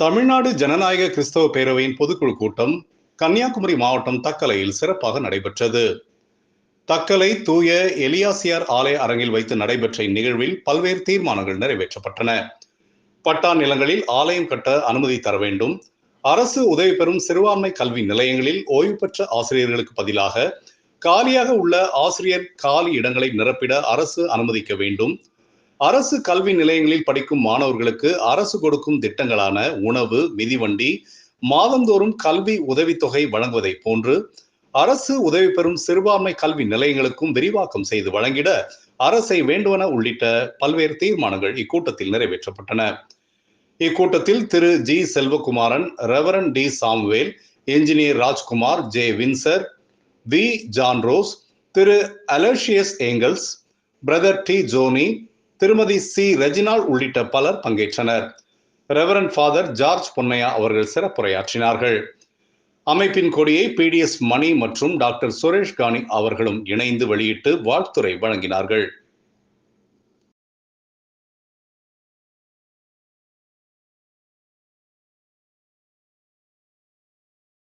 தமிழ்நாடு ஜனநாயக கிறிஸ்தவ பேரவையின் பொதுக்குழு கூட்டம் கன்னியாகுமரி மாவட்டம் தக்கலையில் சிறப்பாக நடைபெற்றது. தக்கலை தூய எலியாசியார் ஆலய அரங்கில் வைத்து நடைபெற்ற இந்நிகழ்வில் பல்வேறு தீர்மானங்கள் நிறைவேற்றப்பட்டன. பட்டா நிலங்களில் ஆலயம் கட்ட அனுமதி தர வேண்டும். அரசு உதவி பெறும் சிறுபான்மை கல்வி நிலையங்களில் ஓய்வு பெற்ற ஆசிரியர்களுக்கு பதிலாக காலியாக உள்ள ஆசிரியர் காலி இடங்களை நிரப்பிட அரசு அனுமதிக்க வேண்டும். அரசு கல்வி நிலையங்களில் படிக்கும் மாணவர்களுக்கு அரசு கொடுக்கும் திட்டங்களான உணவு, மிதிவண்டி, மாதந்தோறும் கல்வி உதவித்தொகை வழங்குவதை போன்று அரசு உதவி பெறும் சிறுபான்மை கல்வி நிலையங்களுக்கும் விரிவாக்கம் செய்து வழங்கிட அரசை வேண்டுவன உள்ளிட்ட பல்வேறு தீர்மானங்கள் இக்கூட்டத்தில் நிறைவேற்றப்பட்டன. இக்கூட்டத்தில் திரு G Selvakumaran, Reverend D Samuel, engineer Rajkumar, J Winsor, V John Rose, திரு Aloysius Engels, brother D Johnny, திருமதி சி ரெஜினால் உள்ளிட்ட பலர் பங்கேற்றனர். ரெவரன் ஃபாதர் ஜார்ஜ் பொன்னையா அவர்கள் சிறப்புரையாற்றினார்கள். அமைப்பின் கொடியை PDS மணி மற்றும் டாக்டர் சுரேஷ் கானி அவர்களும் இணைந்து வெளியிட்டு வாழ்த்துரை வழங்கினார்கள்.